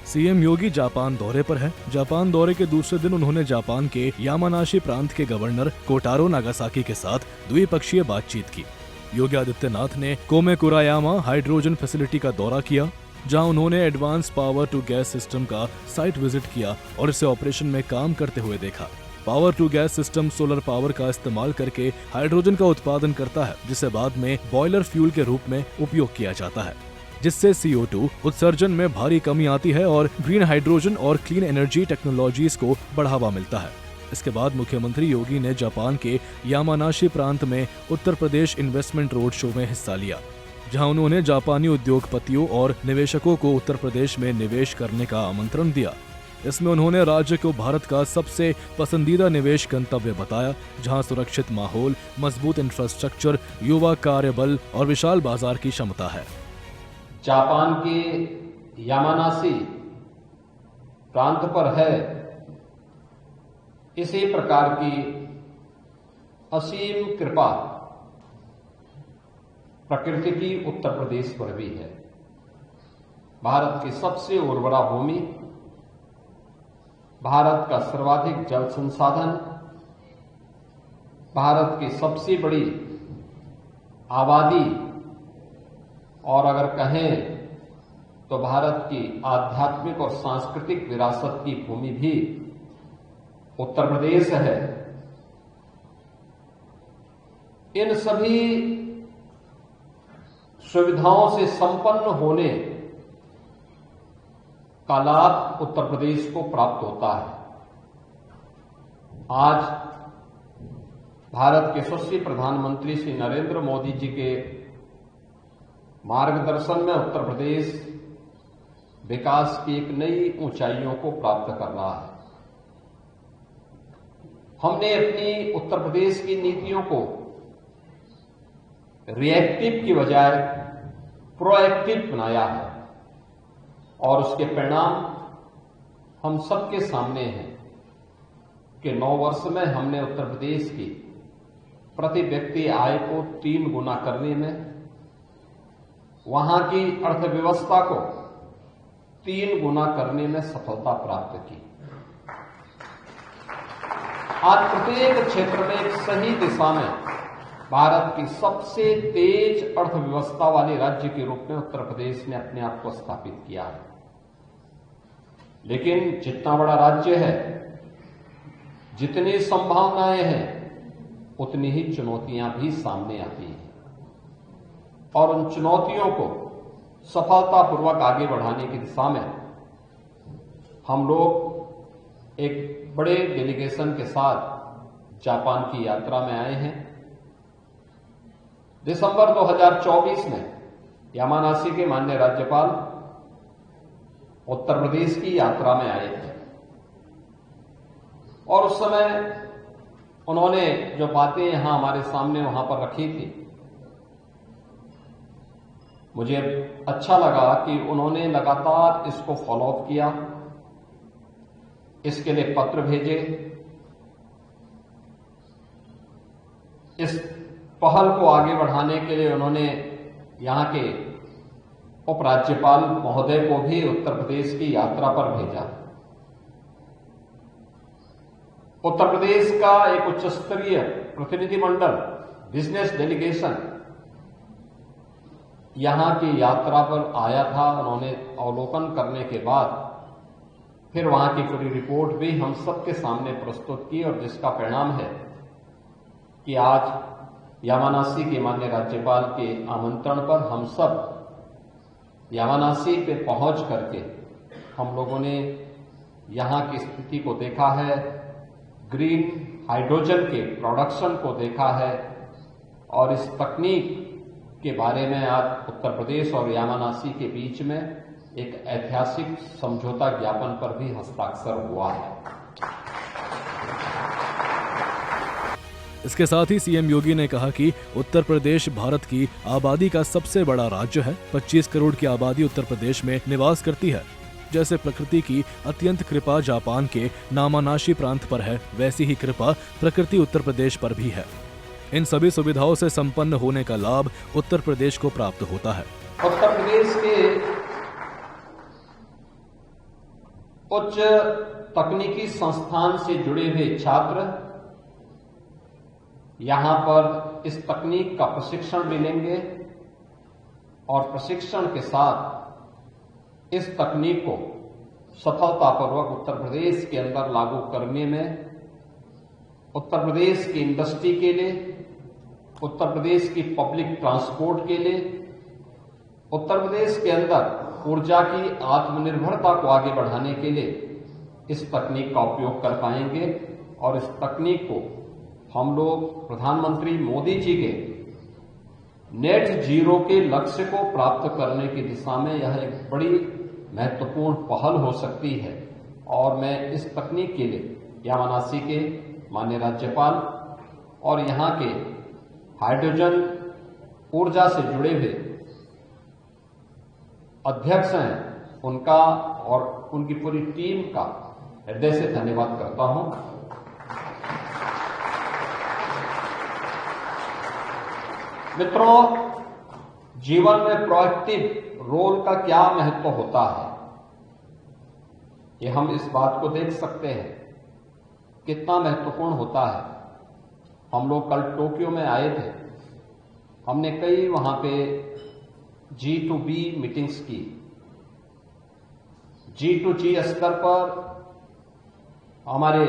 CM योगी Japan दौरे पर है। जापान दौरे के दूसरे दिन उन्होंने जापान के यामानाशी प्रांत के गवर्नर कोटारो नागासाकी के साथ द्विपक्षीय बातचीत की। योगी आदित्यनाथ ने कोमेकुरायामा हाइड्रोजन फैसिलिटी का दौरा किया, जहां उन्होंने advance power to gas system का साइट विजिट किया और इसे ऑपरेशन में काम करते हुए देखा। Power to gas system solar power का इस्तेमाल करके हाइड्रोजन का उत्पादन करता है, जिसे बाद में बॉयलर फ्यूल के रूप में उपयोग किया जाता है, जिससे CO2 उत्सर्जन में भारी कमी आती है और ग्रीन हाइड्रोजन और क्लीन एनर्जी टेक्नोलॉजीज को बढ़ावा मिलता है। इसके बाद मुख्यमंत्री योगी ने जापान के यामानाशी प्रांत में Uttar Pradesh investment road show में हिस्सा लिया, जहां उन्होंने जापानी उद्योगपतियों और निवेशकों को उत्तर प्रदेश में निवेश करने का आमंत्रण दिया। इसमें उन्होंने राज्य को भारत का सबसे पसंदीदा निवेश गंतव्य बताया, जहां सुरक्षित माहौल, मजबूत इंफ्रास्ट्रक्चर, युवा कार्यबल और विशाल बाजार की क्षमता है। जापान के यामानाशी प्रांत पर है, इसी प्रकार की असीम कृपा प्रकृति की उत्तर प्रदेश पर भी है। भारत की सबसे उर्वरा भूमि, भारत का सर्वाधिक जल संसाधन, भारत की सबसे बड़ी आबादी और अगर कहें तो भारत की आध्यात्मिक और सांस्कृतिक विरासत की भूमि भी उत्तर प्रदेश है। इन सभी सुविधाओं से संपन्न होने का लाभ उत्तर प्रदेश को प्राप्त होता है। आज भारत के यशस्वी प्रधानमंत्री श्री नरेंद्र मोदी जी के मार्गदर्शन में उत्तर प्रदेश विकास की एक नई ऊंचाइयों को प्राप्त कर रहा है। हमने अपनी उत्तर प्रदेश की नीतियों को रिएक्टिव की बजाय प्रोएक्टिव बनाया है और उसके परिणाम हम सबके सामने हैं कि 9 वर्ष में हमने उत्तर प्रदेश की प्रति व्यक्ति आय को 3 गुना करने में, वहां की अर्थव्यवस्था को 3 गुना करने में सफलता प्राप्त की। आज प्रत्येक क्षेत्र में एक सही दिशा में भारत की सबसे तेज अर्थव्यवस्था वाले राज्य के रूप में उत्तर प्रदेश ने अपने आप को स्थापित किया है। लेकिन जितना बड़ा राज्य है, जितनी संभावनाएं हैं, उतनी ही चुनौतियां भी सामने आती हैं और उन चुनौतियों को सफलतापूर्वक आगे बढ़ाने की दिशा में हम लोग एक बड़े डेलीगेशन के साथ जापान की यात्रा में आए हैं। दिसंबर 2024 में यामानाशी के माननीय राज्यपाल उत्तर प्रदेश की यात्रा में आए थे और उस समय उन्होंने जो बातें यहां हमारे सामने वहां पर रखी थी, मुझे अच्छा लगा कि उन्होंने लगातार इसको फॉलो अप किया, इसके लिए पत्र भेजे, इस पहल को आगे बढ़ाने के लिए उन्होंने यहां के उपराज्यपाल महोदय को भी उत्तर प्रदेश की यात्रा पर भेजा। उत्तर प्रदेश का एक उच्च स्तरीय प्रतिनिधिमंडल, बिजनेस डेलीगेशन यहां की यात्रा पर आया था। उन्होंने अवलोकन करने के बाद फिर वहां की पूरी रिपोर्ट भी हम सबके सामने प्रस्तुत की और जिसका परिणाम है कि आज यामानाशी के माननीय राज्यपाल के आमंत्रण पर हम सब यामानाशी पे पहुंच करके हम लोगों ने यहां की स्थिति को देखा है, ग्रीन हाइड्रोजन के प्रोडक्शन को देखा है और इस तकनीक के बारे में आज उत्तर प्रदेश और यामानाशी के बीच में एक ऐतिहासिक समझौता ज्ञापन पर भी हस्ताक्षर हुआ है। इसके साथ ही सीएम योगी ने कहा कि उत्तर प्रदेश भारत की आबादी का सबसे बड़ा राज्य है। 25 करोड़ की आबादी उत्तर प्रदेश में निवास करती है। जैसे प्रकृति की अत्यंत कृपा जापान के यामानाशी प्रांत पर है, वैसी ही कृपा प्रकृति उत्तर प्रदेश पर भी है। इन सभी सुविधाओं से संपन्न होने का लाभ उत्तर प्रदेश को प्राप्त होता है। उत्तर प्रदेश के उच्च तकनीकी संस्थान से जुड़े हुए छात्र यहां पर इस तकनीक का प्रशिक्षण भी लेंगे और प्रशिक्षण के साथ इस तकनीक को सफलतापूर्वक उत्तर प्रदेश के अंदर लागू करने में उत्तर प्रदेश की इंडस्ट्री के लिए, उत्तर प्रदेश की पब्लिक ट्रांसपोर्ट के लिए, उत्तर प्रदेश के अंदर ऊर्जा की आत्मनिर्भरता को आगे बढ़ाने के लिए इस तकनीक का उपयोग कर पाएंगे। और इस तकनीक को हम लोग प्रधानमंत्री मोदी जी के नेट जीरो के लक्ष्य को प्राप्त करने की दिशा में यह एक बड़ी महत्वपूर्ण पहल हो सकती है। और मैं इस तकनीक के लिए यामानासी के माननीय राज्यपाल और यहां के हाइड्रोजन ऊर्जा से जुड़े हुए अध्यक्ष हैं, उनका और उनकी पूरी टीम का हृदय से धन्यवाद करता हूं। मित्रों, जीवन में प्रोएक्टिव रोल का क्या महत्व होता है, ये हम इस बात को देख सकते हैं कितना महत्वपूर्ण होता है। हम लोग कल टोक्यो में आए थे, हमने कई वहां पे G2B मीटिंग्स की। G2G स्तर पर हमारे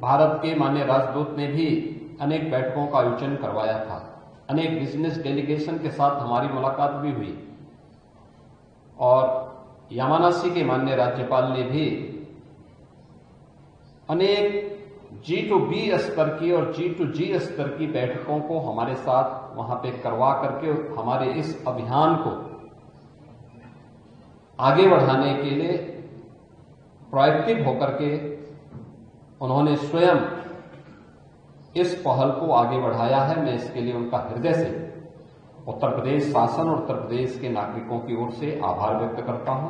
भारत के माननीय राजदूत ने भी अनेक बैठकों का आयोजन करवाया था। अनेक बिजनेस डेलीगेशन के साथ हमारी मुलाकात भी हुई और यामानासी के माननीय राज्यपाल ने भी अनेक G2B स्तर की और G2G स्तर की बैठकों को हमारे साथ वहां पे करवा करके हमारे इस अभियान को आगे बढ़ाने के लिए प्रोएक्टिव होकर के उन्होंने स्वयं इस पहल को आगे बढ़ाया है। मैं इसके लिए उनका हृदय से उत्तर प्रदेश शासन और उत्तर प्रदेश के नागरिकों की ओर से आभार व्यक्त करता हूं।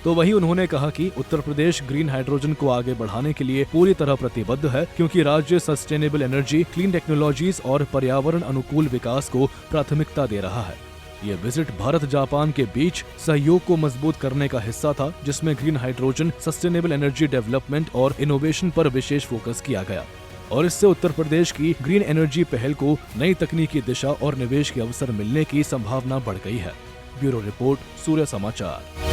तो वहीं उन्होंने कहा कि उत्तर प्रदेश ग्रीन हाइड्रोजन को आगे बढ़ाने के लिए पूरी तरह प्रतिबद्ध है, क्योंकि राज्य सस्टेनेबल एनर्जी, क्लीन टेक्नोलॉजीज और पर्यावरण अनुकूल विकास को प्राथमिकता दे रहा है। ये विजिट भारत जापान के बीच सहयोग को मजबूत करने का हिस्सा था, जिसमें green hydrogen, sustainable energy development और इनोवेशन पर विशेष फोकस किया गया। और इससे उत्तर प्रदेश की ग्रीन एनर्जी पहल को नई तकनीकी दिशा और निवेश के अवसर मिलने की संभावना बढ़ गई है। ब्यूरो रिपोर्ट, सूर्य समाचार।